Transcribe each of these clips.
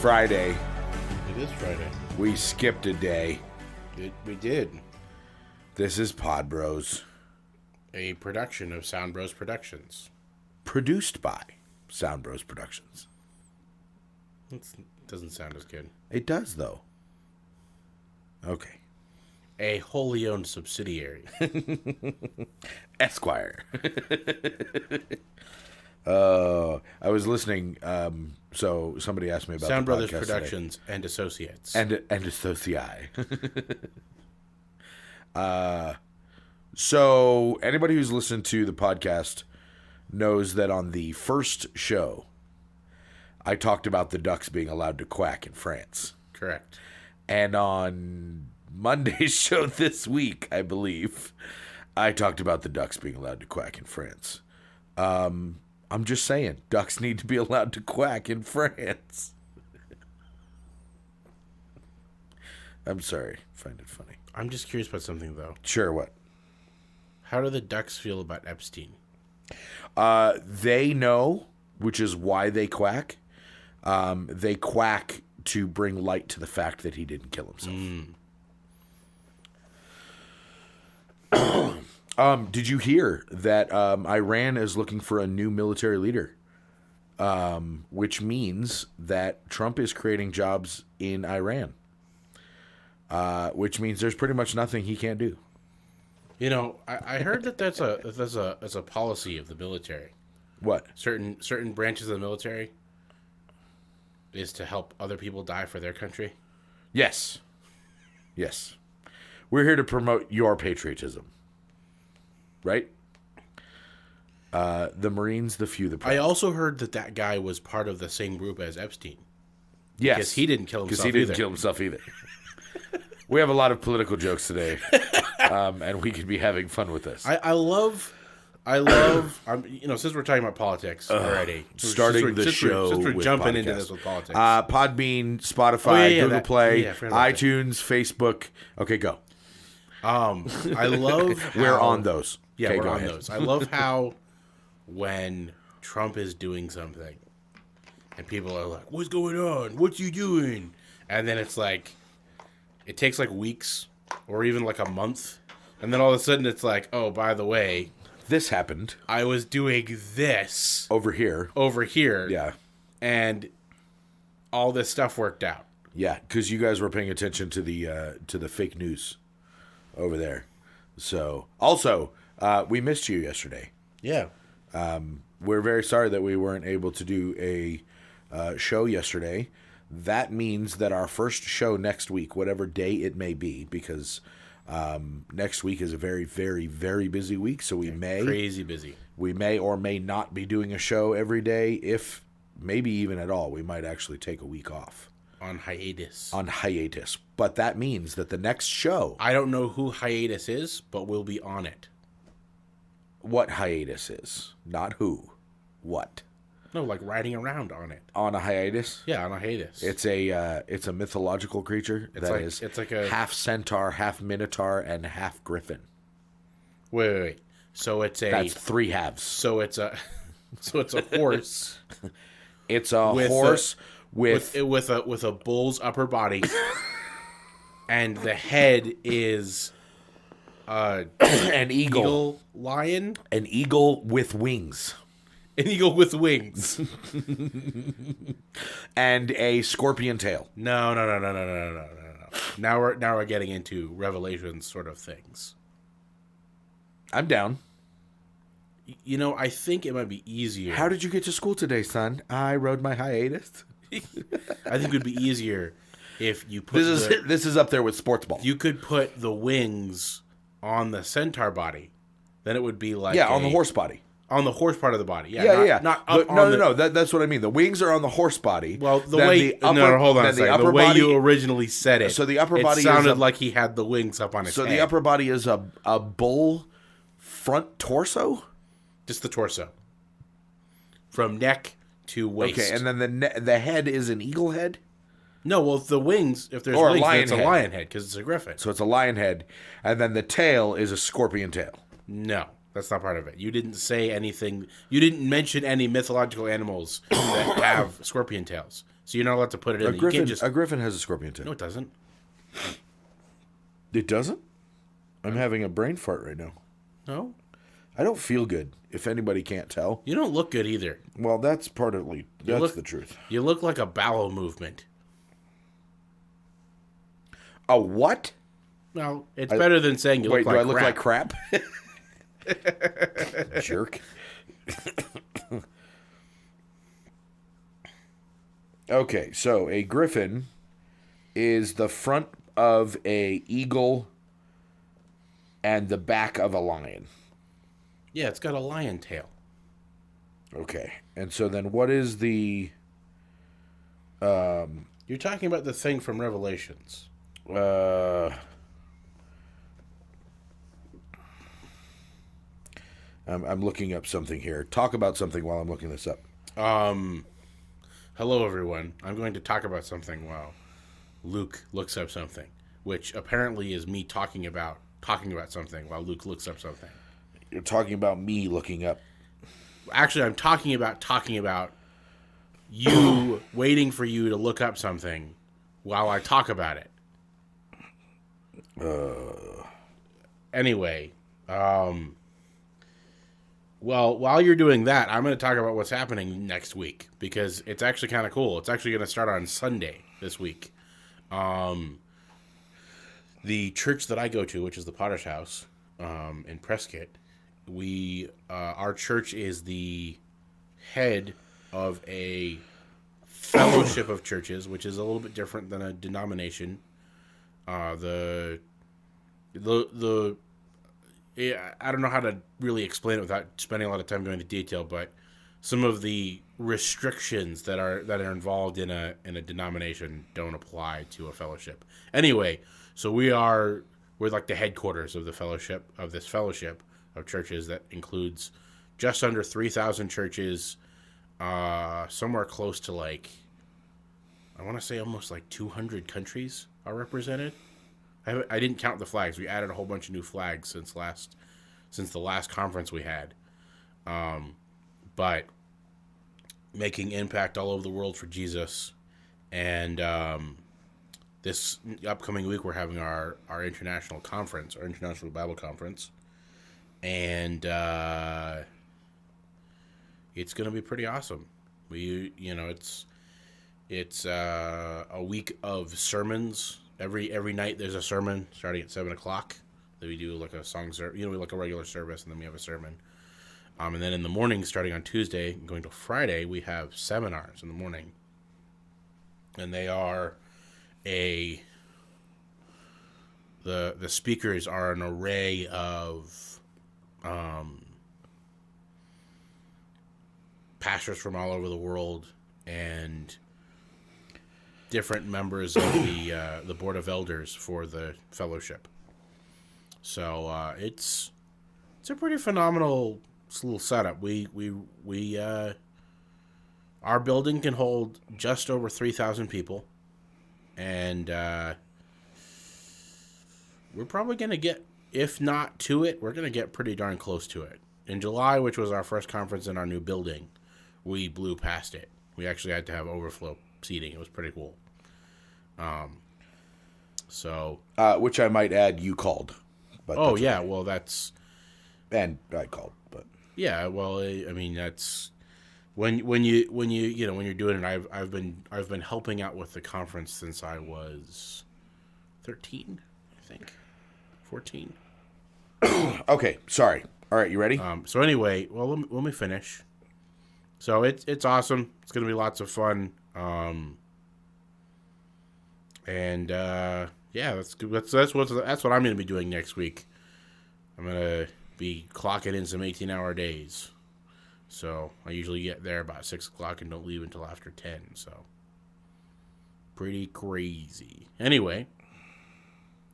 Friday. It is Friday. We skipped a day. We did. This is PodBros. A production of Sound Bros Productions. Produced by Sound Bros Productions. It doesn't sound as good. It does, though. Okay. A wholly owned subsidiary. Esquire. I was listening. So somebody asked me about Sound the Brothers podcast Productions today. and Associates. And Associai. So anybody who's listened to the podcast knows that on the first show, I talked about the ducks being allowed to quack in France. Correct. And on Monday's show this week, I believe, I talked about the ducks being allowed to quack in France. I'm just saying, ducks need to be allowed to quack in France. I'm sorry. I find it funny. I'm just curious about something, though. Sure, what? How do the ducks feel about Epstein? They know, which is why they quack. They quack to bring light to the fact that he didn't kill himself. Did you hear that Iran is looking for a new military leader? Which means that Trump is creating jobs in Iran. Which means there's pretty much nothing he can't do. You know, I heard that that's a policy of the military. What? Certain branches of the military is to help other people die for their country. Yes. Yes. We're here to promote your patriotism. Right? The Marines, the few, the proud. I also heard that guy was part of the same group as Epstein. Yes. Because he didn't kill himself Because he didn't kill himself either. We have a lot of political jokes today, and we could be having fun with this. I love, since we're talking about politics already. Since we're jumping podcast. into this with politics. Podbean, Spotify, Google Play, iTunes, Facebook. Okay, go. I love how, we're on those. Yeah, okay, we're on ahead. those. I love how when Trump is doing something and people are like, "What's going on? What's you doing?" And then it's like, it takes like weeks or even like a month, and then all of a sudden it's like, "Oh, by the way, this happened. I was doing this over here." Yeah, and all this stuff worked out. Yeah, because you guys were paying attention to the fake news over there. So, also, we missed you yesterday. Yeah. We're very sorry that we weren't able to do a show yesterday. That means that our first show next week, whatever day it may be, because next week is a very, very, very busy week, so crazy busy. We may or may not be doing a show every day, if maybe even at all. We might actually take a week off. On hiatus. But that means that the next show... I don't know who hiatus is, but we'll be on it. What hiatus is. Not who. What. No, like riding around on it. On a hiatus? Yeah, on a hiatus. It's a mythological creature it's like a half centaur, half minotaur, and half griffin. Wait. So that's three halves. So it's a horse. It's a horse with a bull's upper body, and the head is an eagle lion, an eagle with wings, and a scorpion tail. No. Now we're getting into Revelations sort of things. I'm down. You know, I think it might be easier. How did you get to school today, son? I rode my hiatus. I think it would be easier if you put this is up there with sports ball. You could put the wings on the centaur body then it would be like on the horse body. On the horse part of the body. Yeah. Not But up on the... no. That's what I mean. The wings are on the horse body. Well, hold on a second. The way body, you originally said it, so the upper body sounded like he had the wings up on his head. So the upper body is a bull front torso? Just the torso. From neck to waist. Okay, and then the head is an eagle head? No, well, the wings, if there's or wings, then it's a lion head because it's a griffin. So it's a lion head, and then the tail is a scorpion tail. No, that's not part of it. You didn't say anything. You didn't mention any mythological animals that have scorpion tails. So you're not allowed to put it in. A griffin has a scorpion tail. No, it doesn't. It doesn't? I'm having a brain fart right now. No? I don't feel good, if anybody can't tell. You don't look good either. Well, that's partly, that's the truth. You look like a bowel movement. A what? Well, it's better than saying you look like crap. Wait, do I look like crap? Jerk. Okay, so a griffin is the front of a eagle and the back of a lion. Yeah, it's got a lion tail. Okay, and so then what is the... You're talking about the thing from Revelations. I'm looking up something here. Talk about something while I'm looking this up. Hello, everyone. I'm going to talk about something while Luke looks up something, which apparently is me talking about something while Luke looks up something. You're talking about me looking up. Actually, I'm talking about you waiting for you to look up something while I talk about it. Anyway, well, while you're doing that, I'm going to talk about what's happening next week because it's actually kind of cool. It's actually going to start on Sunday this week. The church that I go to, which is the Potter's House in Prescott, our church is the head of a fellowship of churches, which is a little bit different than a denomination. I don't know how to really explain it without spending a lot of time going into detail, but some of the restrictions that are involved in a denomination don't apply to a fellowship. Anyway, so we're like the headquarters of this fellowship of churches that includes just under 3,000 churches, somewhere close to like, I want to say almost like 200 countries are represented. I didn't count the flags. We added a whole bunch of new flags since the last conference we had. But making impact all over the world for Jesus. And this upcoming week we're having our international conference, our International Bible Conference. And it's going to be pretty awesome. It's a week of sermons. Every night there's a sermon starting at 7:00. Then we do like a song like a regular service, and then we have a sermon. And then in the morning, starting on Tuesday and going to Friday, we have seminars in the morning. And they are the speakers are an array of pastors from all over the world and different members of the board of elders for the fellowship. So it's a pretty phenomenal little setup. Our building can hold just over 3,000 people, and we're probably going to get, if not to it, we're going to get pretty darn close to it. In July, which was our first conference in our new building, we blew past it. We actually had to have overflow seating. It was pretty cool. Which I might add, you called. But yeah, well, that's... And I called, but... Yeah, well, I mean, that's... When you're doing it, I've been helping out with the conference since I was 13, I think. 14. Okay, sorry. All right, you ready? So anyway, well, let me finish. So it's awesome. It's going to be lots of fun. Yeah, that's what I'm going to be doing next week. I'm going to be clocking in some 18-hour days. So I usually get there about 6 o'clock and don't leave until after 10. So pretty crazy. Anyway,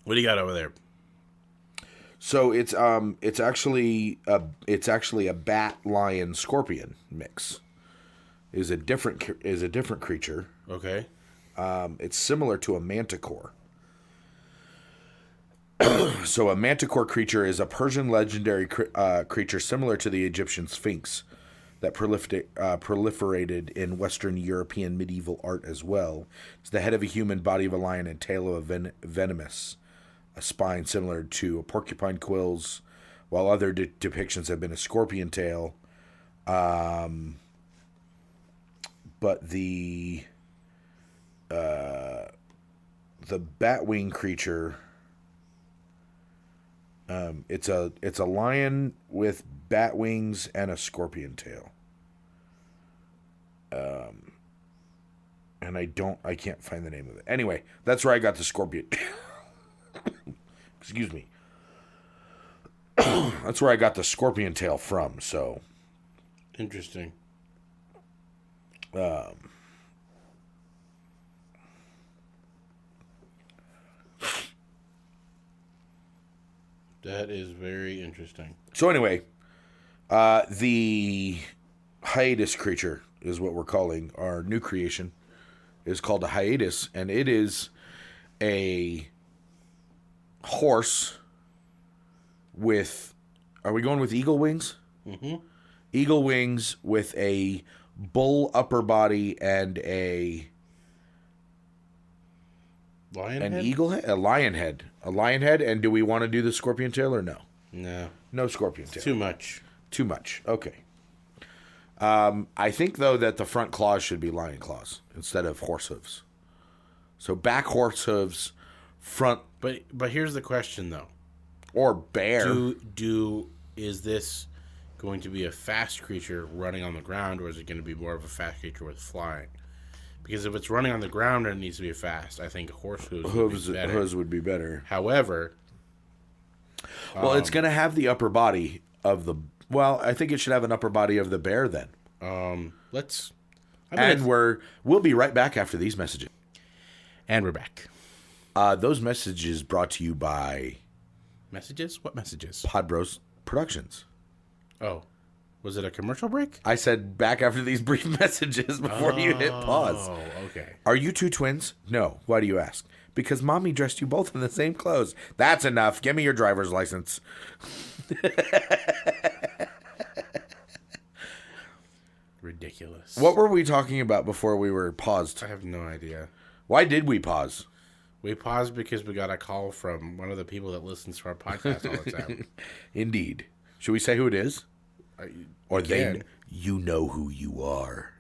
what do you got over there? So it's actually a bat lion scorpion mix. Is a different creature. Okay. It's similar to a manticore. So a manticore creature is a Persian legendary creature similar to the Egyptian Sphinx that proliferated in Western European medieval art as well. It's the head of a human, body of a lion, and tail of a venomous. A spine similar to a porcupine quills, while other depictions have been a scorpion tail. But the batwing creature, it's a lion with bat wings and a scorpion tail. And I can't find the name of it. Anyway, that's where I got the scorpion. Excuse me. That's where I got the scorpion tail from. So interesting. That is very interesting. So anyway, the hiatus creature is what we're calling our new creation. Is called a hiatus, and it is a horse with. Are we going with eagle wings? Mm-hmm. Eagle wings with a bull upper body and a lion an head? eagle head, a lion head, And do we want to do the scorpion tail or no? No, no scorpion tail. Too much. Too much. Okay. I think though that the front claws should be lion claws instead of horse hooves. So back horse hooves, front. But here's the question though. Or bear. Is this going to be a fast creature running on the ground, or is it going to be more of a fast creature with flying? Because if it's running on the ground and it needs to be fast, I think horse hooves would be better. However, it's going to have the upper body of the. Well, I think it should have an upper body of the bear then. We'll be right back after these messages. And we're back. Those messages brought to you by messages. What messages? PodBros Productions. Oh, was it a commercial break? I said back after these brief messages before you hit pause. Oh, okay. Are you two twins? No. Why do you ask? Because Mommy dressed you both in the same clothes. That's enough. Give me your driver's license. Ridiculous. What were we talking about before we were paused? I have no idea. Why did we pause? We paused because we got a call from one of the people that listens to our podcast all the time. Indeed. Should we say who it is? Or you know who you are.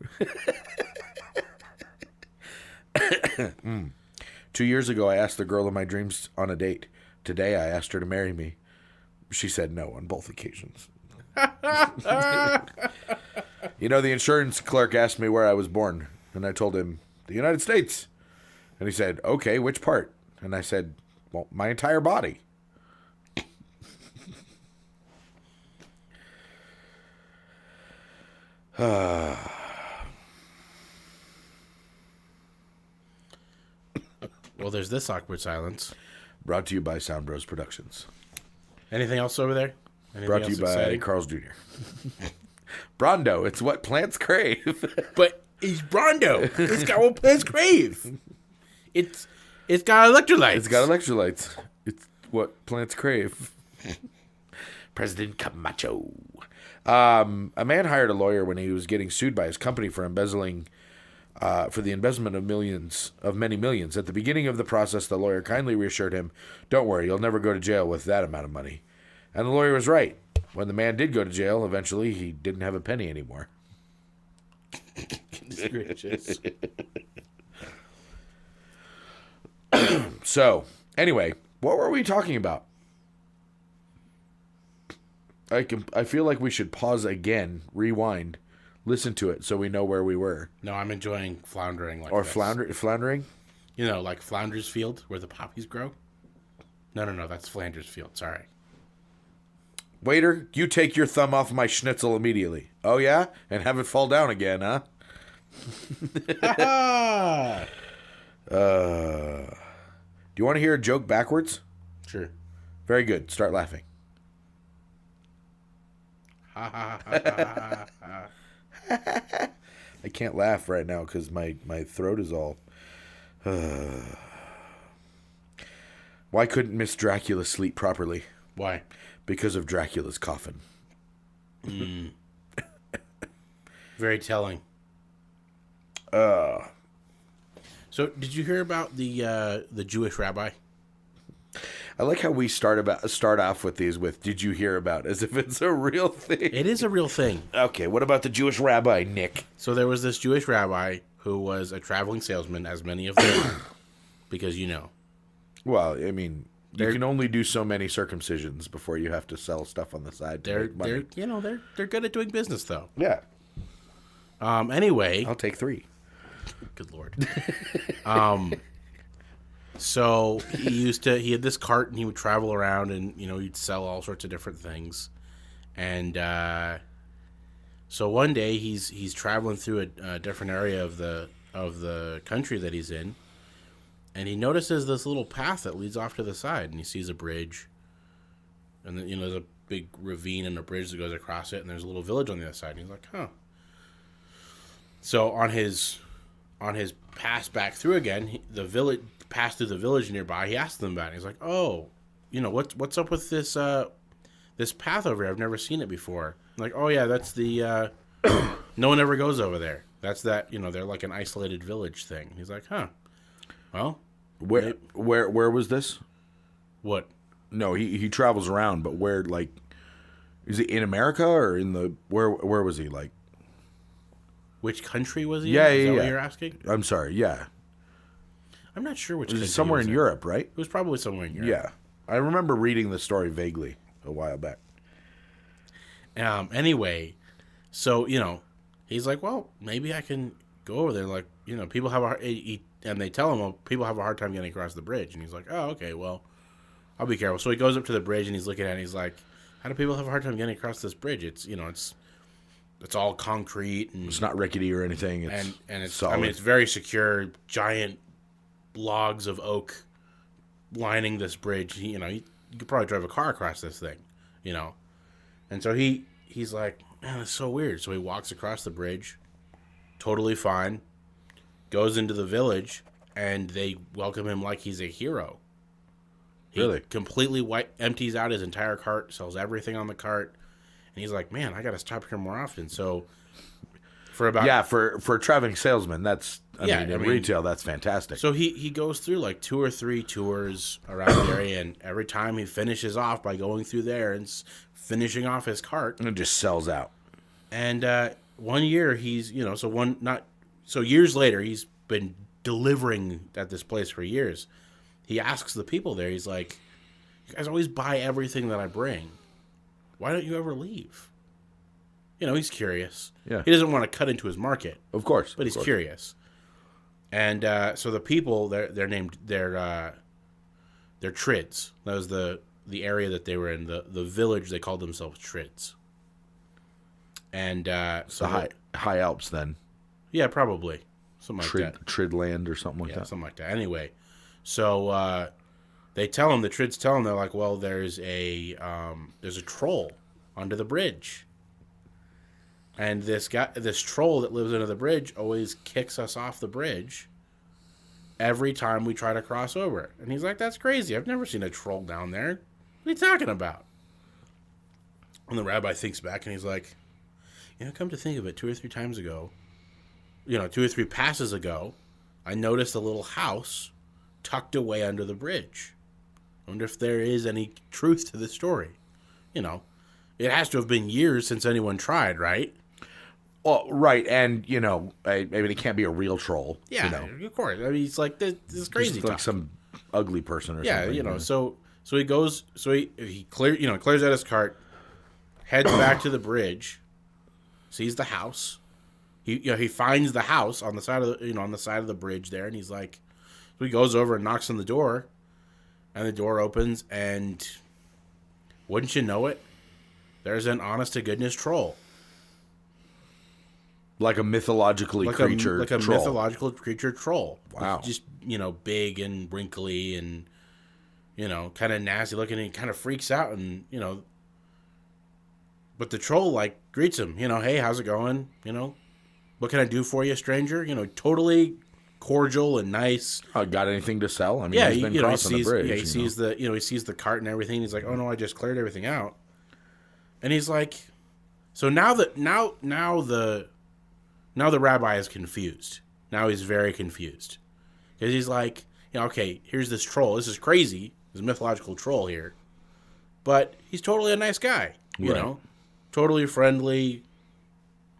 2 years ago, I asked the girl of my dreams on a date. Today, I asked her to marry me. She said no on both occasions. You know, the insurance clerk asked me where I was born, and I told him, the United States. And he said, okay, which part? And I said, well, my entire body. Well, there's this awkward silence. Brought to you by Soundbros Productions. Anything else over there? Brought to you by Carl's Jr. Brondo, it's what plants crave. But it's Brondo. It's got what plants crave. It's got electrolytes. It's got electrolytes. It's what plants crave. President Camacho. A man hired a lawyer when he was getting sued by his company for embezzling, for the embezzlement of many millions. At the beginning of the process, the lawyer kindly reassured him, "Don't worry, you'll never go to jail with that amount of money." And the lawyer was right. When the man did go to jail, eventually he didn't have a penny anymore. Gracious. So, anyway, what were we talking about? I feel like we should pause again, rewind, listen to it so we know where we were. No, I'm enjoying floundering like or this. Floundering? You know, like Flounders Field, where the poppies grow? No, that's Flanders Field. Sorry. Waiter, you take your thumb off my schnitzel immediately. Oh, yeah? And have it fall down again, huh? Do you want to hear a joke backwards? Sure. Very good. Start laughing. I can't laugh right now because my throat is all... Why couldn't Miss Dracula sleep properly? Why? Because of Dracula's coffin. Very telling. So, did you hear about the Jewish rabbi? I like how we start off with these with "Did you hear about?" as if it's a real thing. It is a real thing. Okay, what about the Jewish rabbi, Nick? So there was this Jewish rabbi who was a traveling salesman, as many of them are, because you know. Well, I mean, you can only do so many circumcisions before you have to sell stuff on the side to make money. They're good at doing business though. Yeah. Anyway, I'll take 3. Good Lord. So he had this cart and he would travel around and, he'd sell all sorts of different things. And, so one day he's traveling through a different area of the country that he's in. And he notices this little path that leads off to the side and he sees a bridge. And then, there's a big ravine and a bridge that goes across it and there's a little village on the other side. And he's like, huh. So on his pass back through again, passed through the village nearby. He asked them about it. He's like, "Oh, what's up with this this path over here? I've never seen it before." I'm like, "Oh yeah, that's the no one ever goes over there. That's that. They're like an isolated village thing." He's like, "Huh? Well, where was this? What? No, he travels around, but where? Like, is he in America or in the where was he? Like, which country was he? Yeah, in? Is that yeah. what you're asking? I'm sorry. Yeah. I'm not sure which. It was somewhere in Europe, right? It was probably somewhere in Europe. Yeah, I remember reading the story vaguely a while back. Anyway, so he's like, well, maybe I can go over there. Like, people have and they tell him, well, people have a hard time getting across the bridge, and he's like, oh, okay, well, I'll be careful. So he goes up to the bridge and he's looking at it. And he's like, how do people have a hard time getting across this bridge? It's it's all concrete and it's not rickety or anything. And it's solid. it's very secure. Giant logs of oak lining this bridge. You could probably drive a car across this thing, And so he's like, man, that's so weird. So he walks across the bridge, totally fine, goes into the village, and they welcome him like he's a hero. Really? He completely empties out his entire cart, sells everything on the cart, and he's like, man, I got to stop here more often. So for a traveling salesman, that's in retail, that's fantastic. So he goes through like 2 or 3 tours around the area, and every time he finishes off by going through there and finishing off his cart, and it just sells out. And one year he's so years later he's been delivering at this place for years. He asks the people there, he's like, you guys always buy everything that I bring. Why don't you ever leave? He's curious. Yeah. He doesn't want to cut into his market. Of course. But he's curious. And so the people, they're named, they're Trids. That was the area that they were in. The village, they called themselves Trids. And so high Alps then. Yeah, probably. Something like that. Tridland or something like that. Something like that. Anyway, so the Trids tell him, they're like, well, there's a troll under the bridge. And this troll that lives under the bridge always kicks us off the bridge every time we try to cross over it. And he's like, that's crazy. I've never seen a troll down there. What are you talking about? And the rabbi thinks back and he's like, come to think of it, 2 or 3 times ago, 2 or 3 passes ago, I noticed a little house tucked away under the bridge. I wonder if there is any truth to this story. It has to have been years since anyone tried, right? Well, right, and maybe it can't be a real troll. Yeah, of course. I mean, it's like this crazy like talk. Some ugly person or something. Yeah, so he goes, he clears out his cart, heads back to the bridge, sees the house. He finds the house on the side of the bridge there, and he's like, so he goes over and knocks on the door, and the door opens, and wouldn't you know it, there's an honest-to-goodness troll. Like a mythologically creature like a troll. mythological creature troll. Wow. Just, big and wrinkly and, kind of nasty looking, and he kind of freaks out and, but the troll, like, greets him, hey, how's it going? What can I do for you, stranger? Totally cordial and nice. Got anything to sell? I mean, Yeah, he's been crossing the bridge. Yeah, he sees he sees the cart and everything. He's like, "Oh no, I just cleared everything out." And he's like, "So now the rabbi is confused. Now he's very confused because he's like, okay, here's this troll. This is crazy. There's a mythological troll here, but he's totally a nice guy. Totally friendly.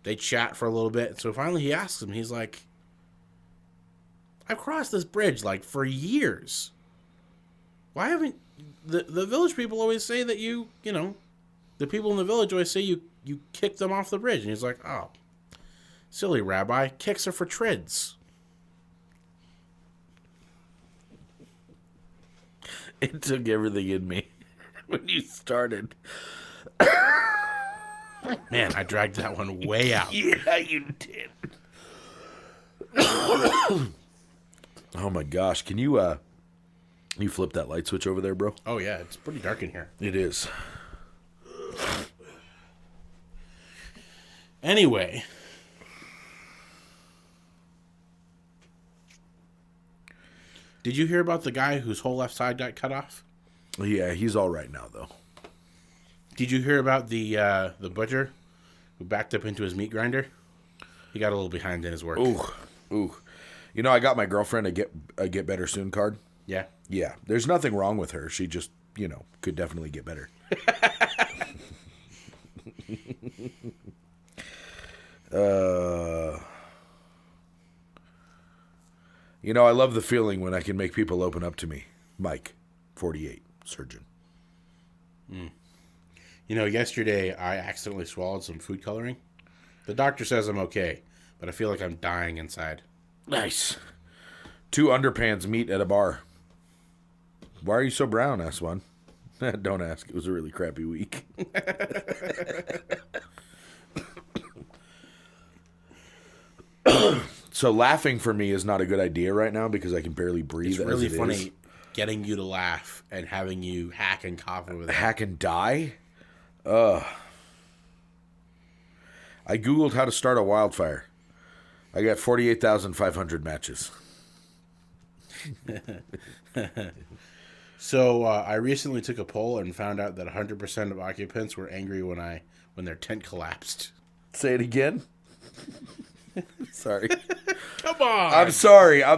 They chat for a little bit. So finally, he asks him. He's like, I've crossed this bridge, like, for years. Why haven't... The village people always say that the people in the village always say you kicked them off the bridge. And he's like, oh, silly rabbi. Kicks are for trids. It took everything in me when you started. Man, I dragged that one way out. Yeah, you did. Oh my gosh, can you flip that light switch over there, bro? Oh yeah, it's pretty dark in here. It is. Anyway. Did you hear about the guy whose whole left side got cut off? Yeah, he's all right now, though. Did you hear about the butcher who backed up into his meat grinder? He got a little behind in his work. Ooh. I got my girlfriend a Get Better Soon card. Yeah? Yeah. There's nothing wrong with her. She just, could definitely get better. I love the feeling when I can make people open up to me. Mike, 48, surgeon. Yesterday I accidentally swallowed some food coloring. The doctor says I'm okay, but I feel like I'm dying inside. Nice. 2 underpants meet at a bar. Why are you so brown? Asked one. Don't ask. It was a really crappy week. So laughing for me is not a good idea right now because I can barely breathe. It's really as it funny is. getting you to laugh and having you hack and cough over that. Hack and die? I Googled how to start a wildfire. I got 48,500 matches. So I recently took a poll and found out that 100% of occupants were angry when their tent collapsed. Say it again. Sorry. Come on. I'm sorry. I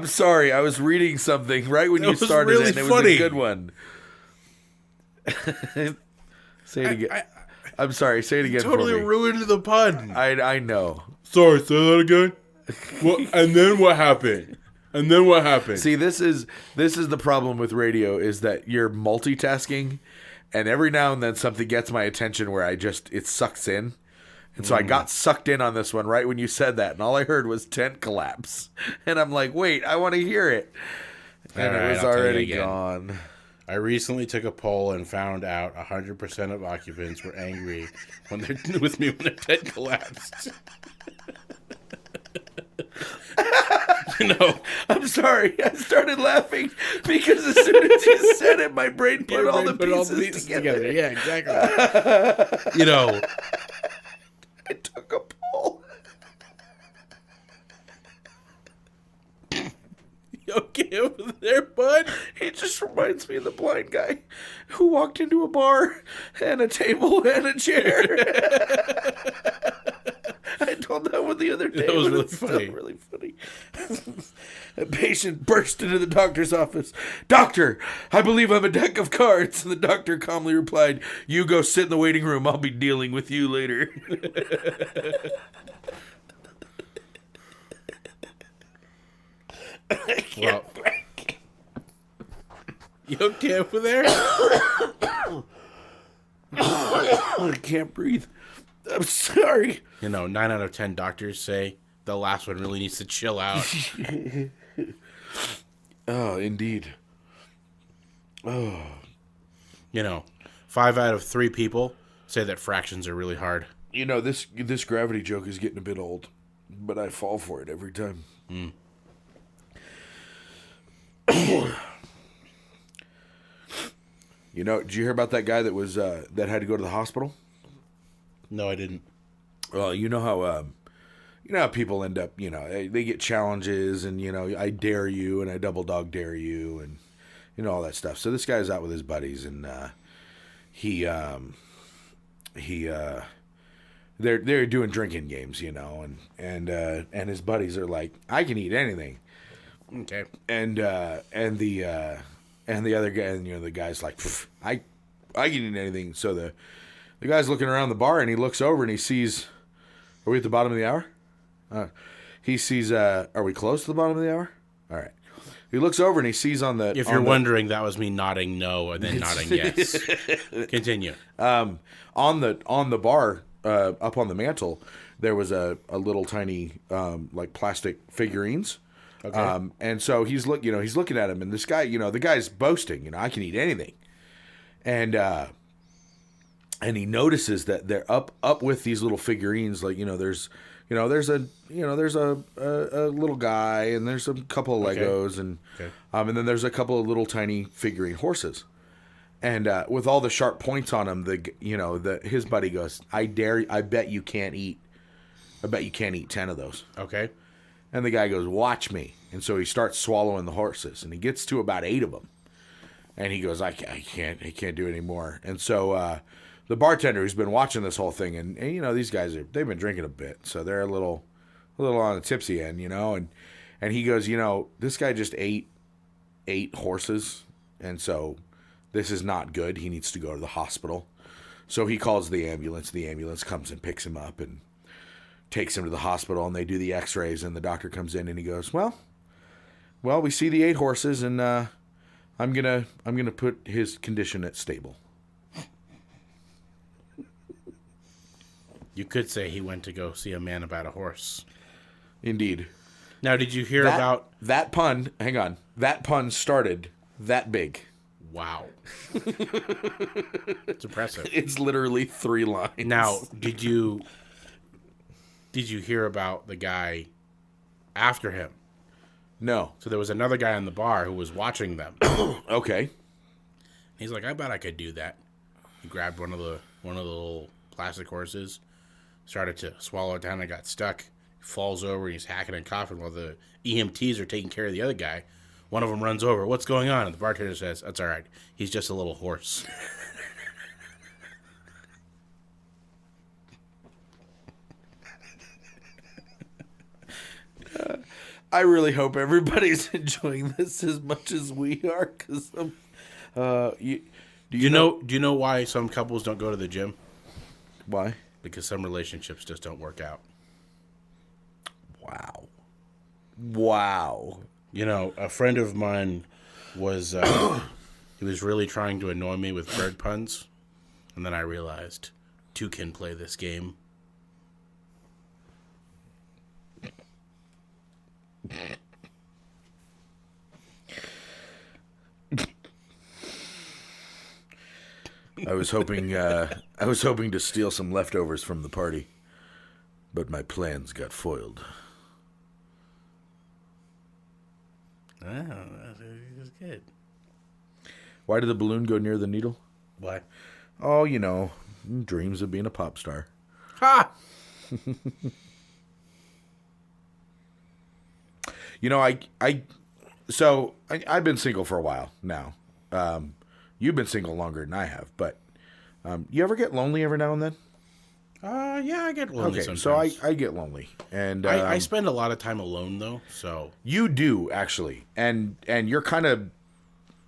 was reading something right when you started really it, and it funny. was a good one. Say it again. I'm sorry. Say it again Totally for me. ruined the pun. I know. Sorry, say that again. And then what happened? See, this is the problem with radio is that you're multitasking, and every now and then something gets my attention where it sucks in. And so I got sucked in on this one right when you said that, and all I heard was tent collapse. And I'm like, wait, I want to hear it. And it was already gone. I recently took a poll and found out 100% of occupants were angry with me when their tent collapsed. I'm sorry. I started laughing because as soon as you said it, my brain put all the pieces together. Yeah, exactly. I took a poll. You okay over there, bud? It just reminds me of the blind guy who walked into a bar and a table and a chair. I told that one the other day. That was but really it's funny. Still really funny. A patient burst into the doctor's office. Doctor, I believe I'm a deck of cards. And the doctor calmly replied, you go sit in the waiting room. I'll be dealing with you later. Well, you okay over there? I can't breathe. I'm sorry. 9 out of 10 doctors say the last one really needs to chill out. Oh, indeed. Oh. 5 out of 3 people say that fractions are really hard. You know, this gravity joke is getting a bit old, but I fall for it every time. You know, did you hear about that guy that was that had to go to the hospital? No, I didn't. Well, you know how people end up, they get challenges and, I dare you and I double dog dare you and, all that stuff. So this guy's out with his buddies and they're doing drinking games, and his buddies are like, I can eat anything. Okay. And the other guy, and the guy's like, I can eat anything. So the guy's looking around the bar and he looks over and he sees, are we at the bottom of the hour? He sees, are we close to the bottom of the hour? All right. He looks over and he sees on the. If you're wondering, that was me nodding no and then nodding yes. Continue. On the bar, up on the mantle, there was a little tiny like plastic figurines. Okay. And so he's looking at him, and this guy, the guy's boasting, I can eat anything, and he notices that they're up with these little figurines, like there's a little guy, and there's a couple of Legos, and then there's a couple of little tiny figurine horses, and with all the sharp points on them, his buddy goes, I bet you can't eat 10 of those. Okay. And the guy goes, watch me. And so he starts swallowing the horses, and he gets to about 8 of them. And he goes, I can't do it anymore. And so the bartender who's been watching this whole thing, and these guys they've been drinking a bit, so they're a little on the tipsy end, and he goes, this guy just ate 8 horses, and so this is not good. He needs to go to the hospital. So he calls the ambulance. The ambulance comes and picks him up and takes him to the hospital, and they do the x-rays, and the doctor comes in and he goes, well, we see the 8 horses, and I'm gonna put his condition at stable. You could say he went to go see a man about a horse. Indeed. Now, did you hear about that pun? Hang on. That pun started that big. Wow. It's impressive. It's literally 3 lines. Now, did you hear about the guy after him? No. So there was another guy in the bar who was watching them. Okay. He's like, I bet I could do that. He grabbed one of the little plastic horses, started to swallow it down, and got stuck. He falls over and he's hacking and coughing while the EMTs are taking care of the other guy. One of them runs over. What's going on? And the bartender says, that's all right. He's just a little horse. I really hope everybody's enjoying this as much as we are, because do you know why some couples don't go to the gym? Why? Because some relationships just don't work out. Wow. A friend of mine was he was really trying to annoy me with bird puns, and then I realized 2 can play this game. I was hoping to steal some leftovers from the party, but my plans got foiled. Oh, that's good. Why did the balloon go near the needle? Why? Oh, dreams of being a pop star. Ha! I've been single for a while now. You've been single longer than I have, but you ever get lonely every now and then? Yeah, I get lonely sometimes. So I get lonely, and I spend a lot of time alone though. So you do actually, and you're kind of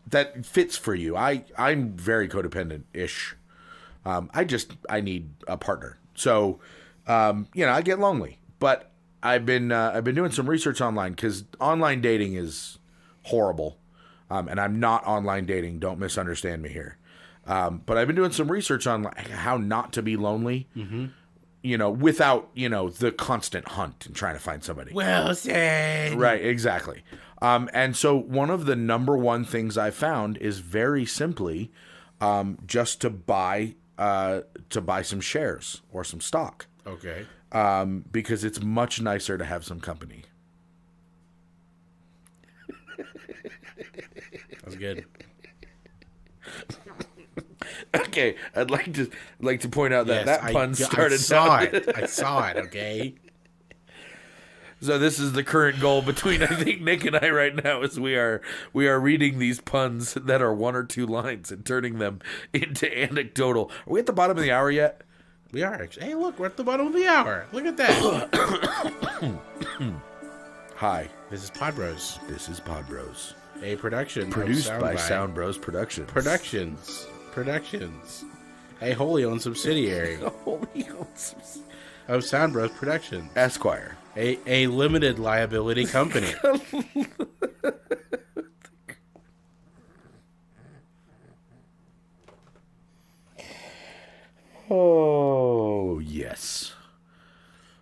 that fits for you. I'm very codependent-ish. I need a partner. So I get lonely, but I've been doing some research online because online dating is horrible, and I'm not online dating. Don't misunderstand me here. But I've been doing some research on how not to be lonely, without, the constant hunt and trying to find somebody. Well said. Right, exactly. And so one of the number one things I found is very simply just to buy to buy some shares or some stock. Okay. Because it's much nicer to have some company. That's good. Okay, I'd like to point out that Yes, pun started. I saw it. Okay. So this is the current goal between I think Nick and I right now is we are reading these puns that are one or two lines and turning them into anecdotal. Are we at the bottom of the hour yet? We are actually. Hey, look, we're at the bottom of the hour. Look at that. Hi, This is PodBros, this is PodBros, a production produced of by Sound Bros Productions. Productions. A wholly owned subsidiary of Sound Bros Productions. Esquire. A limited liability company. Oh yes.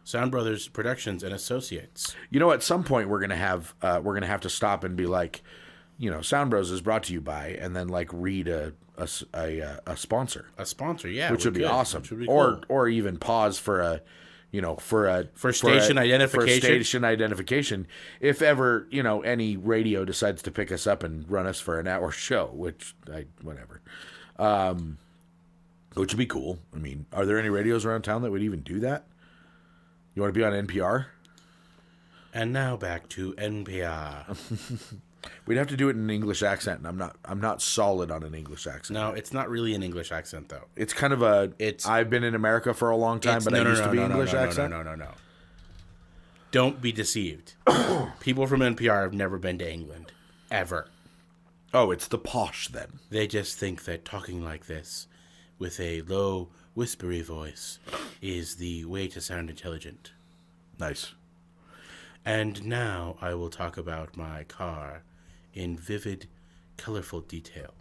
Sound Brothers Productions and Associates. You know, at some point we're gonna have to stop and be like, Sound Bros is brought to you by, and then like read a sponsor. A sponsor, yeah. Which would be awesome. Which would be cool. Or even pause for station identification. For station identification. If ever, any radio decides to pick us up and run us for an hour show, which whatever. Which would be cool. I mean, are there any radios around town that would even do that? You want to be on NPR? And now back to NPR. We'd have to do it in an English accent, and I'm not solid on an English accent. No, it's not really an English accent, though. It's kind of I've been in America for a long time, but I used to be English accent. No. Don't be deceived. People from NPR have never been to England. Ever. Oh, it's the posh then. They just think that talking like this, with a low, whispery voice, is the way to sound intelligent. Nice. And now I will talk about my car in vivid, colorful detail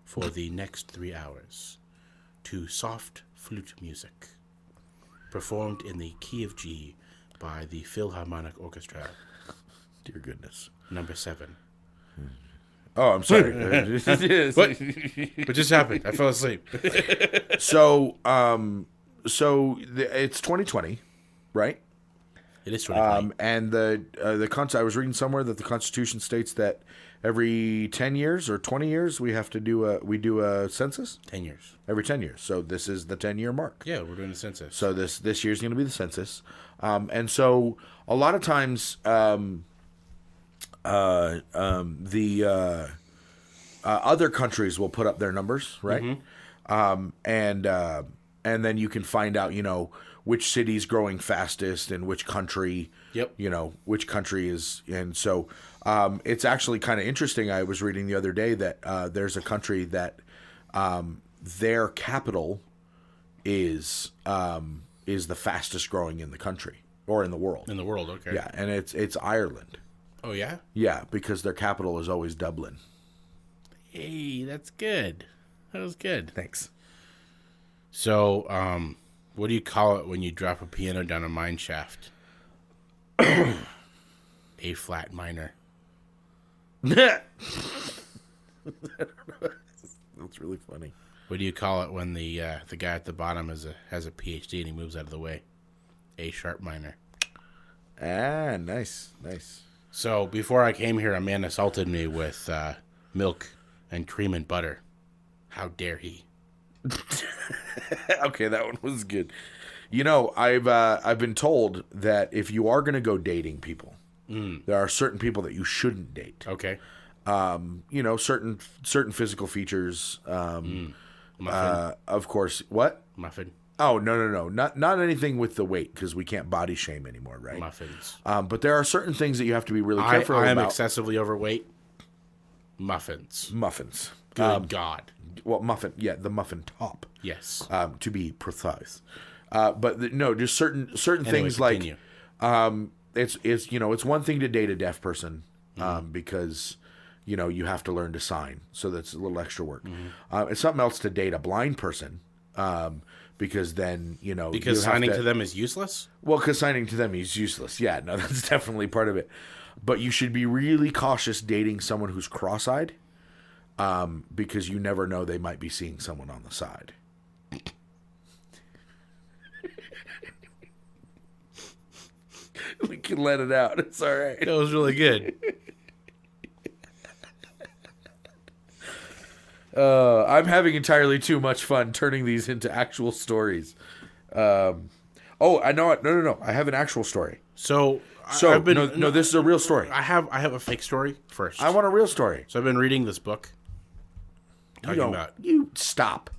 for the next 3 hours to soft flute music, performed in the key of G by the Philharmonic Orchestra. Dear goodness. Number 7. Oh, I'm sorry. What just happened? I fell asleep. So it's 2020, right? It is 2020. And I was reading somewhere that the Constitution states that every 10 years or 20 years we have to do a census. 10 years. Every 10 years. So this is the 10-year mark. Yeah, we're doing the census. So this year's going to be the census. And so a lot of times the other countries will put up their numbers, right? Mm-hmm. And then you can find out, which city's growing fastest and which country, which country is. And so it's actually kind of interesting. I was reading the other day that there's a country that their capital is the fastest growing in the country or in the world. In the world, okay. Yeah, and it's Ireland. Oh, yeah? Yeah, because their capital is always Dublin. Hey, that's good. That was good. Thanks. So, what do you call it when you drop a piano down a mine shaft? A flat minor. That's really funny. What do you call it when the guy at the bottom has a PhD and he moves out of the way? A sharp minor. Ah, nice. So before I came here, a man assaulted me with milk and cream and butter. How dare he? Okay, that one was good. I've been told that if you are going to go dating people, there are certain people that you shouldn't date. Okay. Certain physical features. Of course. What? Muffin. Oh, no. Not anything with the weight, because we can't body shame anymore, right? Muffins. But there are certain things that you have to be really careful about. I am excessively overweight. Muffins. Good God. Well, muffin. Yeah, the muffin top. Yes. To be precise. No, just certain things continue. Like, it's one thing to date a deaf person, because, you have to learn to sign. So that's a little extra work. Mm-hmm. It's something else to date a blind person, because then, because signing to them is useless? Well, because signing to them is useless. Yeah, no, that's definitely part of it. But you should be really cautious dating someone who's cross-eyed, because you never know, they might be seeing someone on the side. can let it out. It's all right. That was really good. I'm having entirely too much fun turning these into actual stories. I know it. No. I have an actual story. So I've been, no, this is a real story. I have a fake story first. I want a real story. So I've been reading this book. You stop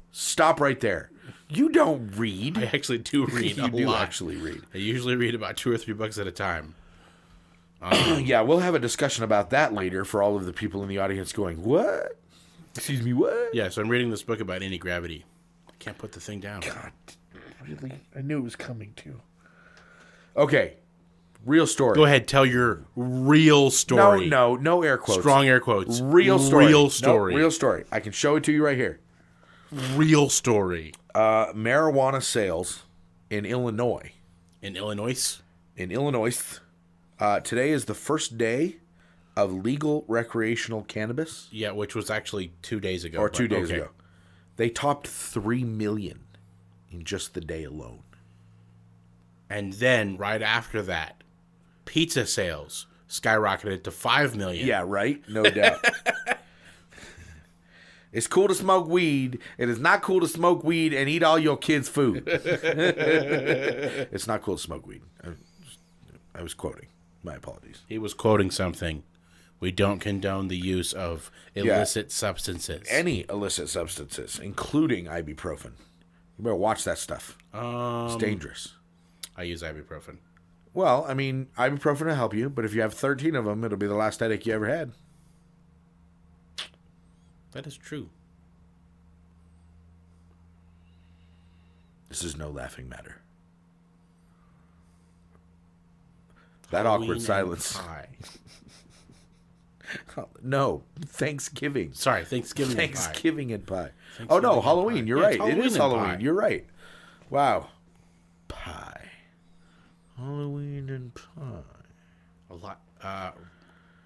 right there. You don't read. I actually do read a lot. Actually read. I usually read about 2 or 3 books at a time. Yeah, we'll have a discussion about that later for all of the people in the audience going, what? Excuse me, what? Yeah, so I'm reading this book about anti-gravity. I can't put the thing down. God, really? I knew it was coming too. Okay, real story. Go ahead, tell your real story. No air quotes. Strong air quotes. Real story. Real story. No, real story. I can show it to you right here. Real story. Marijuana sales in Illinois. In Illinois? In Illinois. Today is the first day of legal recreational cannabis. Yeah, which was actually 2 days ago. Or 2 days ago. They topped 3 million in just the day alone. And then, right after that, pizza sales skyrocketed to 5 million. Yeah, right? No doubt. It's cool to smoke weed. It is not cool to smoke weed and eat all your kids' food. It's not cool to smoke weed. I was quoting. My apologies. He was quoting something. We don't condone the use of illicit substances. Any illicit substances, including ibuprofen. You better watch that stuff. It's dangerous. I use ibuprofen. Well, I mean, ibuprofen will help you, but if you have 13 of them, it'll be the last headache you ever had. That is true. This is no laughing matter. That Halloween awkward silence. No, Thanksgiving. Sorry, Thanksgiving. Thanksgiving and pie. Oh no, Halloween. You're right. It is Halloween. You're right. Wow. Pie. Halloween and pie. A lot.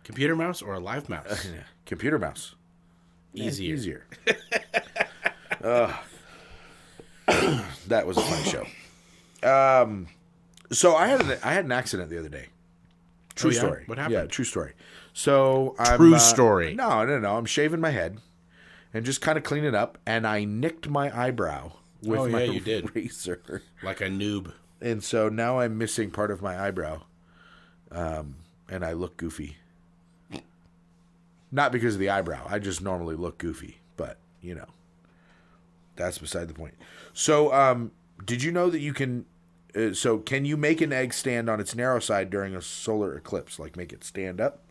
Computer mouse or a live mouse? Computer mouse. Easier. That was a funny show. So I had an accident the other day. True story. What happened? Yeah, true story. So I'm True story. No. I'm shaving my head and just kind of cleaning up, and I nicked my eyebrow with my razor. Like a noob. And so now I'm missing part of my eyebrow, and I look goofy. Not because of the eyebrow. I just normally look goofy, but that's beside the point. So, did you know that you can? So, can you make an egg stand on its narrow side during a solar eclipse? Like make it stand up?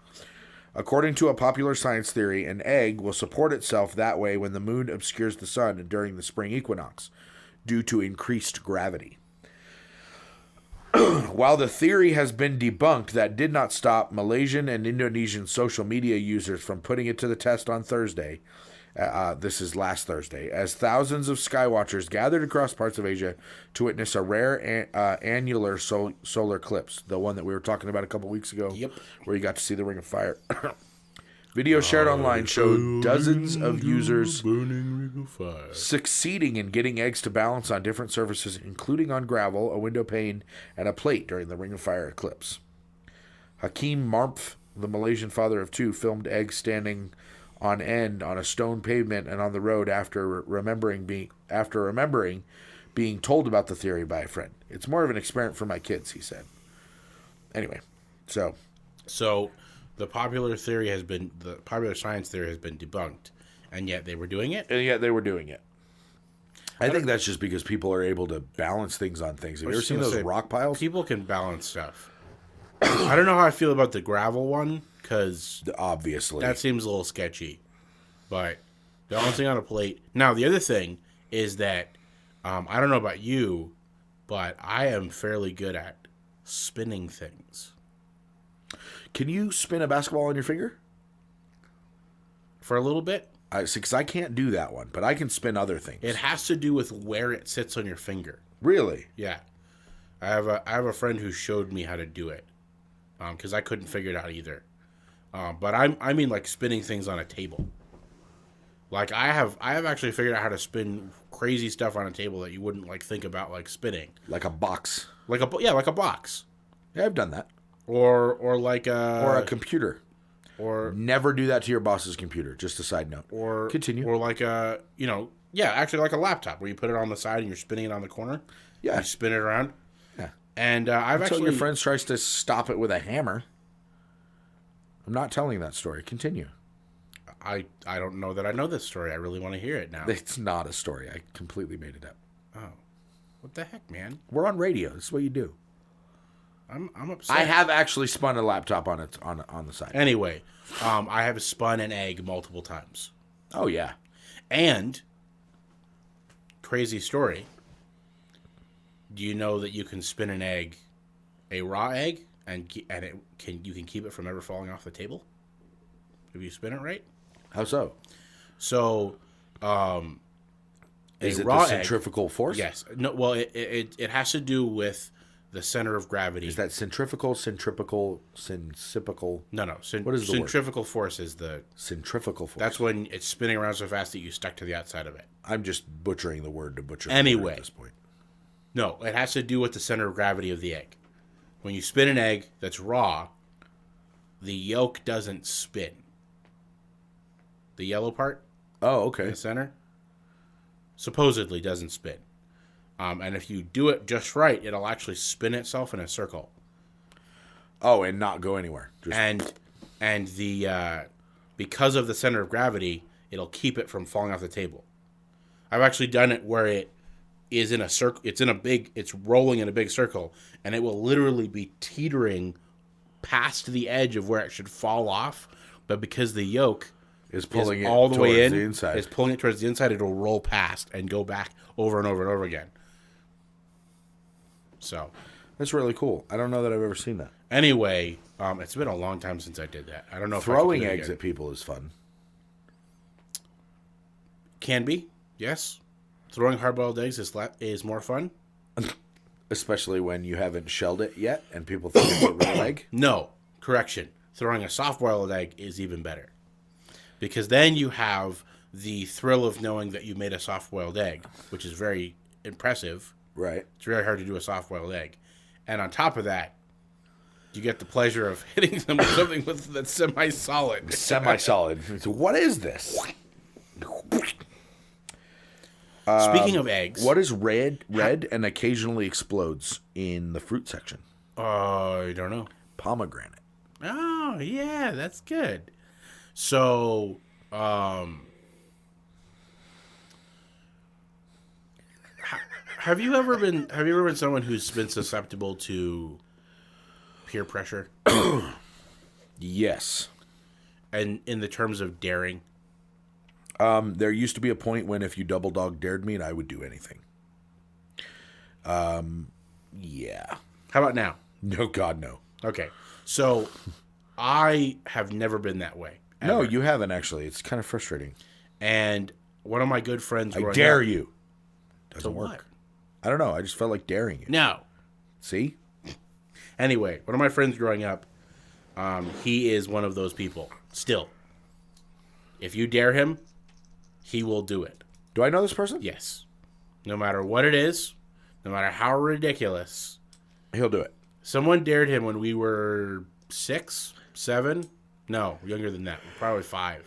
According to a popular science theory, an egg will support itself that way when the moon obscures the sun during the spring equinox, due to increased gravity. While the theory has been debunked, that did not stop Malaysian and Indonesian social media users from putting it to the test on Thursday. This is last Thursday, as thousands of skywatchers gathered across parts of Asia to witness a rare annular solar eclipse, the one that we were talking about a couple weeks ago, where you got to see the Ring of Fire. Video shared online showed dozens of users succeeding in getting eggs to balance on different surfaces, including on gravel, a window pane, and a plate during the Ring of Fire eclipse. Hakim Marpf, the Malaysian father of 2, filmed eggs standing on end on a stone pavement and on the road after remembering being told about the theory by a friend. It's more of an experiment for my kids, he said. Anyway, so the popular science theory has been debunked, and yet they were doing it. I think that's just because people are able to balance things on things. Have you ever seen those rock piles? People can balance stuff. I don't know how I feel about the gravel one, because obviously that seems a little sketchy. But balancing on a plate. Now, the other thing is that I don't know about you, but I am fairly good at spinning things. Can you spin a basketball on your finger? For a little bit? Because I can't do that one, but I can spin other things. It has to do with where it sits on your finger. Really? Yeah. I have a friend who showed me how to do it, because I couldn't figure it out either. But I mean like spinning things on a table. Like I have actually figured out how to spin crazy stuff on a table that you wouldn't like think about like spinning. Like a box. Like a box. Yeah, I've done that. Or like or a computer. or Never do that to your boss's computer. Just a side note. or Continue. or like a actually like a laptop where you put it on the side and you're spinning it on the corner. Yeah. You spin it around. Yeah. And I've Until actually your friend tries to stop it with a hammer. I'm not telling that story. Continue. I don't know that I know this story. I really want to hear it now. It's not a story. I completely made it up. Oh, what the heck, man? We're on radio. This is what you do. I'm upset. I have actually spun a laptop on it on the side. Anyway, I have spun an egg multiple times. Oh yeah. And crazy story. Do you know that you can spin an egg, a raw egg, and you can keep it from ever falling off the table if you spin it right? How so? So, Is a it raw the centrifugal egg, force? yes. No. Well, it has to do with the center of gravity. Is that centrifugal? Centripetal? No. What is the word? Centrifugal force is the Centrifugal force. That's when it's spinning around so fast that you stuck to the outside of it. I'm just butchering the word to butcher. Anyway. The word at this point. No, it has to do with the center of gravity of the egg. When you spin an egg that's raw, the yolk doesn't spin. The yellow part Oh, in okay. the center supposedly doesn't spin. And if you do it just right, it'll actually spin itself in a circle. Oh, and not go anywhere. Just, And the because of the center of gravity, it'll keep it from falling off the table. I've actually done it where it is in a circle. It's rolling in a big circle, and it will literally be teetering past the edge of where it should fall off. But because the yolk is pulling it all the way in, the inside. it's pulling it towards the inside, it'll roll past and go back over and over and over again. So, That's really cool. I don't know that I've ever seen that. anyway, it's been a long time since I did that. I don't know if I Throwing can do it eggs again. at people is fun. Can be, yes. Throwing hard-boiled eggs is more fun. Especially when you haven't shelled it yet and people think it's a real egg. No, correction. Throwing a soft-boiled egg is even better. Because then you have the thrill of knowing that you made a soft-boiled egg, which is very impressive. Right. It's very hard to do a soft-boiled egg. And on top of that, you get the pleasure of hitting them with something that's semi-solid. Semi-solid. So what is this? Speaking of eggs. What is red and occasionally explodes in the fruit section? I don't know. Pomegranate. Oh, yeah, that's good. So, have you ever been someone who's been susceptible to peer pressure? Yes. And in the terms of daring? There used to be a point when if you double dog dared me, I would do anything. Yeah. How about now? No, God, no. Okay. So, I have never been that way. No, ever. you haven't actually. It's kind of frustrating. And one of my good friends I growing dare up- you. Doesn't To work. what? I don't know. I just felt like daring you. No. See? Anyway, one of my friends growing up, he is one of those people. Still. If you dare him, he will do it. Do I know this person? Yes. No matter what it is, no matter how ridiculous. He'll do it. Someone dared him when we were 6, 7, no, younger than that, probably 5,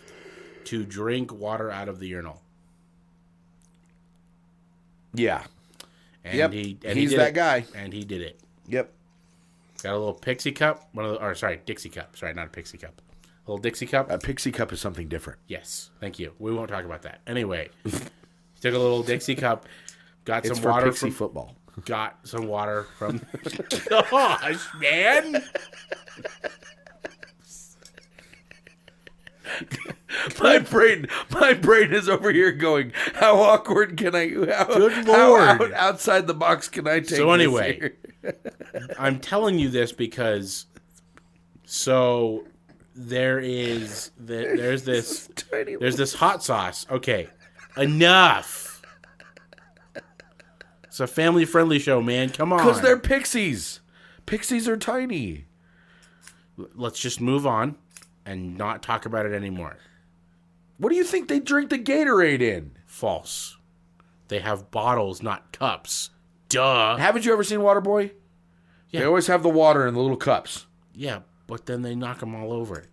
to drink water out of the urinal. Yeah. And Yep. he He's did that it. guy. And he did it. Yep. Got a little pixie cup, Dixie cup. Sorry, not a pixie cup. A little Dixie cup. A pixie cup is something different. Yes, thank you. We won't talk about that. Anyway, he took a little Dixie cup, got It's some for water pixie from football. got some water from. Gosh, man! My brain is over here going, how awkward can I Good how Lord. outside the box can I take So this anyway, here? I'm telling you this because there's this hot sauce. Okay, enough. It's a family-friendly show, man. Come on. Because they're pixies. Pixies are tiny. Let's just move on and not talk about it anymore. What do you think they drink the Gatorade in? False. They have bottles, not cups. Duh. Haven't you ever seen Waterboy? Yeah. They always have the water in the little cups. Yeah, but then they knock them all over.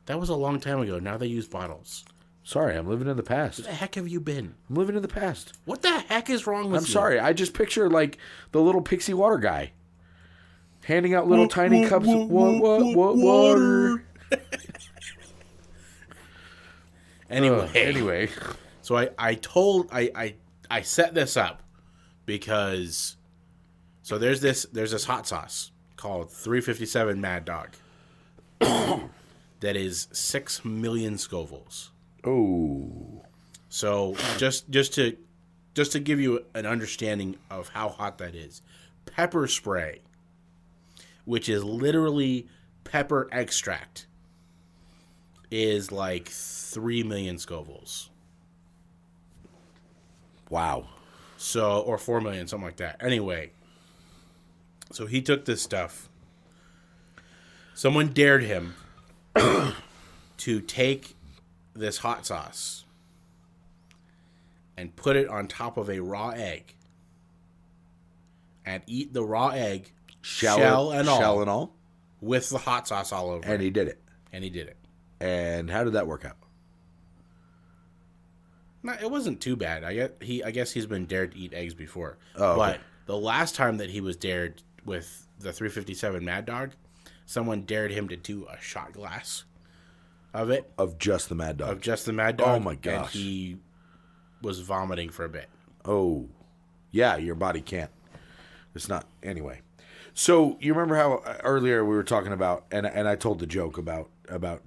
That was a long time ago. Now they use bottles. Sorry, I'm living in the past. Where the heck have you been? I'm living in the past. What the heck is wrong with you? I'm sorry. I just picture like the little pixie water guy handing out little tiny cups of water. Anyway. So I set this up because there's this hot sauce called 357 Mad Dog that is 6 million Scovilles. Oh. So just to give you an understanding of how hot that is, pepper spray, which is literally pepper extract, is like 3 million Scovilles. Wow. So, or 4 million, something like that. Anyway, so he took this stuff. Someone dared him to take this hot sauce and put it on top of a raw egg and eat the raw egg, shell and all, with the hot sauce all over. And he did it. And how did that work out? No, it wasn't too bad. I guess he's been dared to eat eggs before. Oh, okay. But the last time that he was dared with the 357 Mad Dog, someone dared him to do a shot glass of it. Of just the Mad Dog. Oh my gosh. And he was vomiting for a bit. Oh. Yeah, your body can't. It's not. Anyway. So you remember how earlier we were talking about, and I told the joke about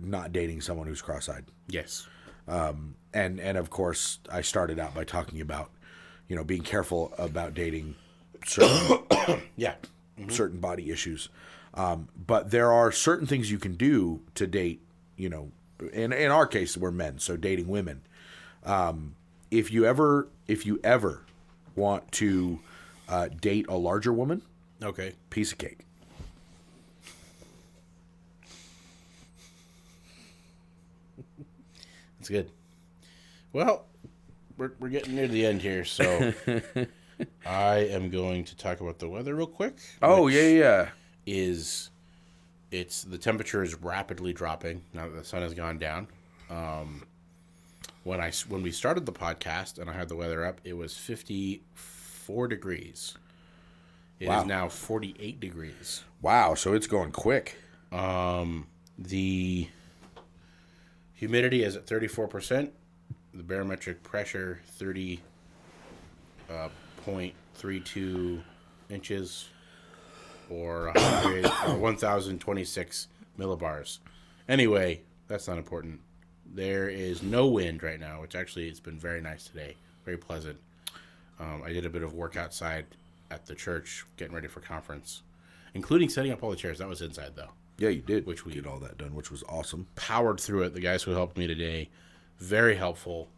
not dating someone who's cross-eyed. Yes. And of course, I started out by talking about, being careful about dating certain, certain body issues. But there are certain things you can do to date, in our case, we're men, so dating women. If you ever want to date a larger woman, okay, piece of cake. That's good. Well, we're getting near the end here, so I am going to talk about the weather real quick. Oh, yeah. The temperature is rapidly dropping now that the sun has gone down. When we started the podcast and I had the weather up, it was 54 degrees. It is now 48 degrees. Wow, so it's going quick. The humidity is at 34%. The barometric pressure 30.32 inches or 1,026 millibars. Anyway, that's not important. There is no wind right now, which actually it's been very nice today. Very pleasant. I did a bit of work outside at the church, getting ready for conference, including setting up all the chairs. That was inside, though. Yeah, you did. Which we did all that done, which was awesome. Powered through it. The guys who helped me today, very helpful.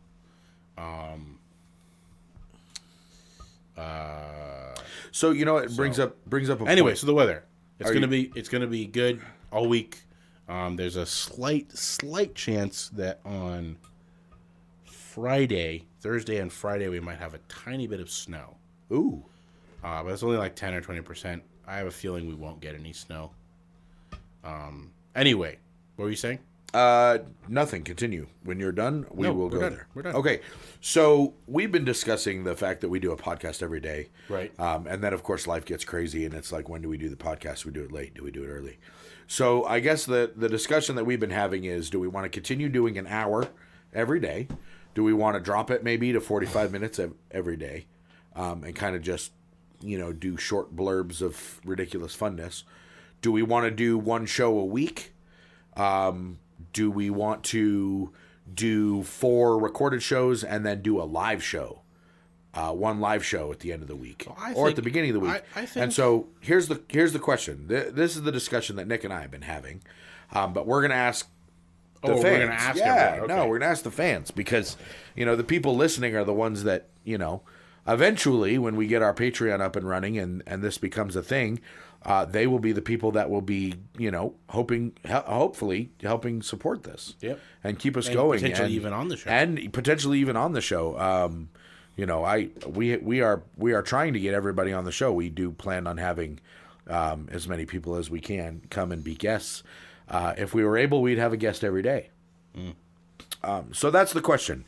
So it brings up a anyway. point. So the weather, it's gonna be good all week. There's a slight chance that on Thursday and Friday, we might have a tiny bit of snow. Ooh. But it's only like 10 or 20%. I have a feeling we won't get any snow. Anyway, what were you saying? Nothing. Continue. When you're done, we will go there. We're done. Okay. So we've been discussing the fact that we do a podcast every day. Right. And then, of course, life gets crazy, and it's like, when do we do the podcast? Do we do it late? Do we do it early? So I guess the discussion that we've been having is, do we want to continue doing an hour every day? Do we want to drop it maybe to 45 minutes every day and kind of just, do short blurbs of ridiculous funness? Do we want to do one show a week? Do we want to do 4 recorded shows and then do a live show? One live show at the end of the week or at the beginning of the week. I think... And so here's the question. This is the discussion that Nick and I have been having. But we're going to ask the fans. We're going to ask everyone. Okay. No, we're going to ask the fans because, the people listening are the ones that, eventually when we get our Patreon up and running and this becomes a thing, they will be the people that will be, hopefully helping support this. Yep. And keep us going. Potentially even on the show. And potentially even on the show. We are trying to get everybody on the show. We do plan on having as many people as we can come and be guests. If we were able, we'd have a guest every day. So that's the question.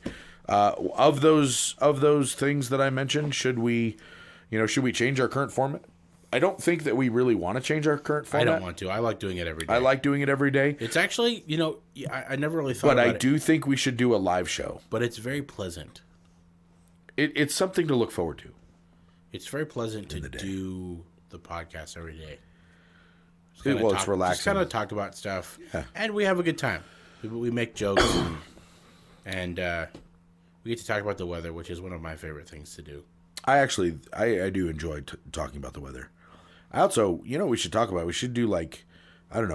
Of those things that I mentioned, should we change our current format? I don't think that we really want to change our current format. I don't want to. I like doing it every day. I like doing it every day. It's actually, I never really thought But about I it. do think we should do a live show. But it's very pleasant. It's something to look forward to. It's very pleasant to do the podcast every day. It's relaxing. Just kind of talk about stuff. Yeah. And we have a good time. We make jokes. and we get to talk about the weather, which is one of my favorite things to do. I do enjoy talking about the weather. I also, we should talk about, we should do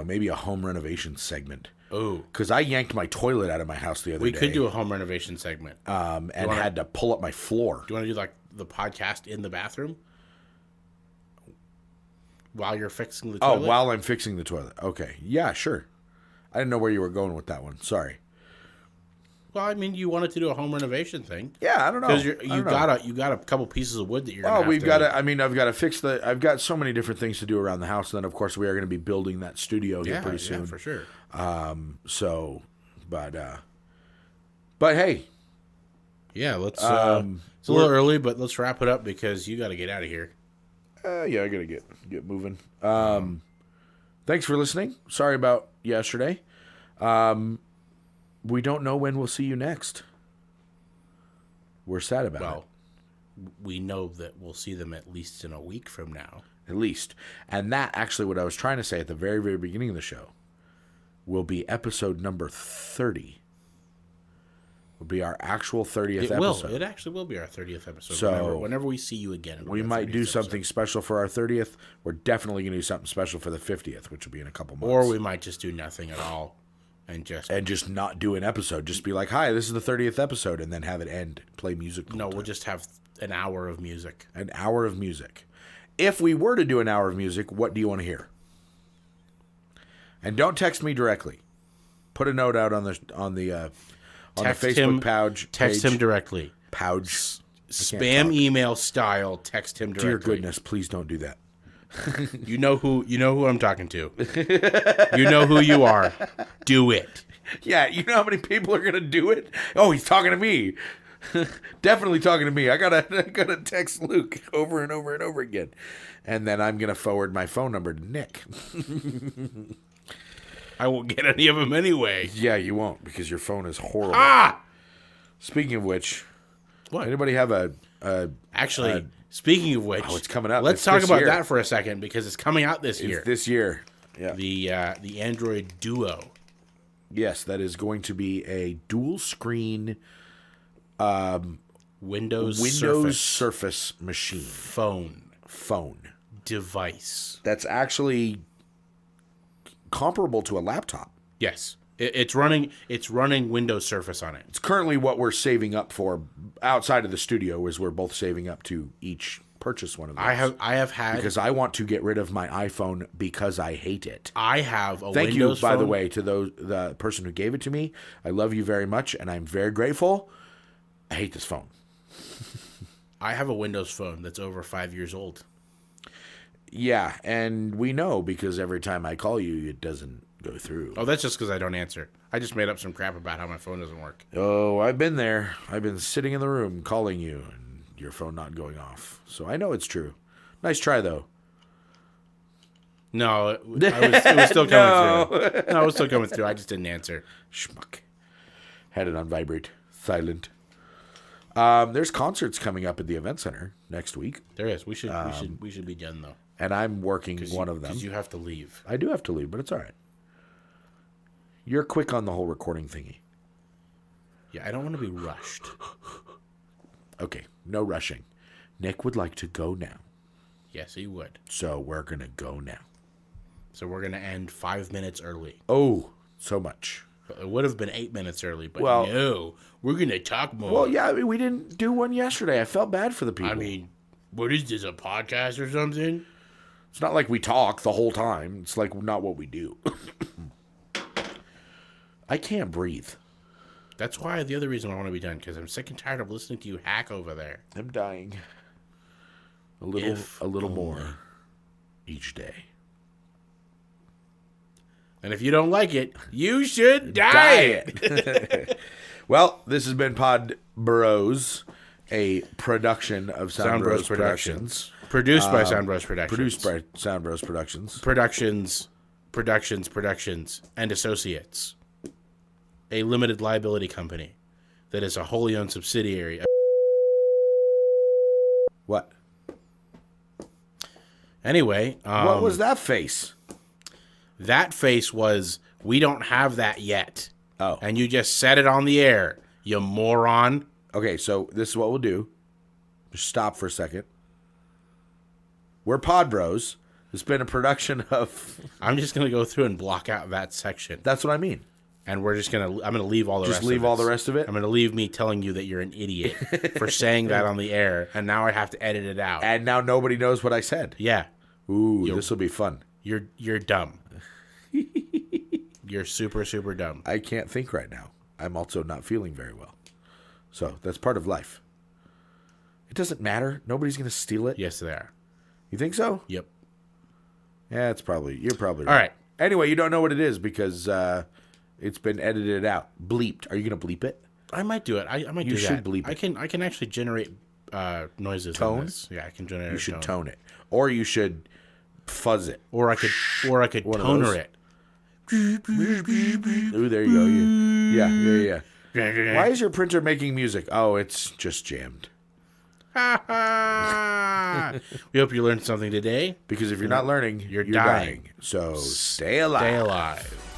maybe a home renovation segment. Oh. Because I yanked my toilet out of my house the other day. We could do a home renovation segment. And had to pull up my floor. Do you want to do the podcast in the bathroom? While you're fixing the toilet? Oh, while I'm fixing the toilet. Okay. Yeah, sure. I didn't know where you were going with that one. Sorry. Well, I mean, you wanted to do a home renovation thing. Yeah, I don't know. Because you got a couple pieces of wood that you're going to have to... I've got to fix I've got so many different things to do around the house. And then, of course, we are going to be building that studio here pretty soon. Yeah, for sure. But hey. Yeah, let's... it's a little early, but let's wrap it up because you got to get out of here. Yeah, I got to get moving. Thanks for listening. Sorry about yesterday. We don't know when we'll see you next. We're sad about it. Well, we know that we'll see them at least in a week from now. At least. And that, actually, what I was trying to say at the very, very beginning of the show, will be episode number 30. Will be our actual 30th episode. It actually will be our 30th episode. So whenever we see you again. We might do something special for our 30th. We're definitely going to do something special for the 50th, which will be in a couple months. Or we might just do nothing at all. And just not do an episode. Just be like, hi, this is the 30th episode, and then have it end. Play music. No, we'll just have an hour of music. An hour of music. If we were to do an hour of music, what do you want to hear? And don't text me directly. Put a note out on the Facebook page. Text him directly. Pouch. Spam email style. Text him directly. Dear goodness, please don't do that. You know who I'm talking to. You know who you are. Do it. Yeah, you know how many people are gonna do it? Oh, he's talking to me. Definitely talking to me. I gotta text Luke over and over and over again. And then I'm gonna forward my phone number to Nick. I won't get any of them anyway. Yeah, you won't, because your phone is horrible. Speaking of which, what? Anybody have Actually, speaking of which, it's coming out. Let's talk about that for a second because it's coming out this year. It's this year. Yeah. The Android Duo. Yes, that is going to be a dual screen Windows Surface machine. Phone. Device. That's actually comparable to a laptop. Yes. It's running Windows Surface on it. It's currently what we're saving up for outside of the studio, is we're both saving up to each purchase one of those. I have had, because I want to get rid of my iPhone because I hate it. I have a Thank Windows you, by phone. the way, to the person who gave it to me. I love you very much, and I'm very grateful. I hate this phone. I have a Windows phone that's over 5 years old. Yeah, and we know because every time I call you, it doesn't go through. Oh, that's just because I don't answer. I just made up some crap about how my phone doesn't work. Oh, I've been there. I've been sitting in the room calling you, and your phone not going off. So I know it's true. Nice try, though. No, it was still coming through. No, it was still coming through. I just didn't answer. Schmuck. Had it on vibrate. Silent. There's concerts coming up at the event center next week. There is. We should be done though. And I'm working one of them. Because you have to leave. I do have to leave, but it's all right. You're quick on the whole recording thingy. Yeah, I don't want to be rushed. Okay, no rushing. Nick would like to go now. Yes, he would. So we're going to go now. So we're going to end 5 minutes early. Oh, so much. It would have been 8 minutes early, but no, we're going to talk more. Well, yeah, I mean, we didn't do one yesterday. I felt bad for the people. I mean, what is this, a podcast or something? It's not like we talk the whole time. It's like not what we do. I can't breathe. That's why the other reason I want to be done, because I'm sick and tired of listening to you hack over there. I'm dying. A little more. each day. And if you don't like it, you should diet. Well, this has been PodBros, a production of Sound Bros Productions. Produced by Sound Bros Productions. Produced by Sound Bros Productions. Productions, and Associates. A limited liability company that is a wholly owned subsidiary of... What? Anyway. What was that face? That face was, we don't have that yet. Oh. And you just said it on the air, you moron. Okay, so this is what we'll do. Just stop for a second. We're PodBros. It's been a production of... I'm just going to go through and block out that section. That's what I mean. And we're just going to... I'm going to leave all the rest of it. Just leave all the rest of it? I'm going to leave me telling you that you're an idiot for saying that on the air, and now I have to edit it out. And now nobody knows what I said. Yeah. Ooh, this will be fun. You're dumb. You're super, super dumb. I can't think right now. I'm also not feeling very well. So that's part of life. It doesn't matter. Nobody's going to steal it. Yes, they are. You think so? Yep. Yeah, you're probably right. All right. Anyway, you don't know what it is because it's been edited out. Bleeped. Are you going to bleep it? I might do it. I might do that. You should bleep it. I can actually generate noises. Tone? On this. Yeah, I can generate. You should tone it, or you should fuzz it, or I could toner it. Ooh, there you go. Yeah. Why is your printer making music? Oh, it's just jammed. We hope you learned something today. Because if you're not learning, you're dying. So stay alive. Stay alive.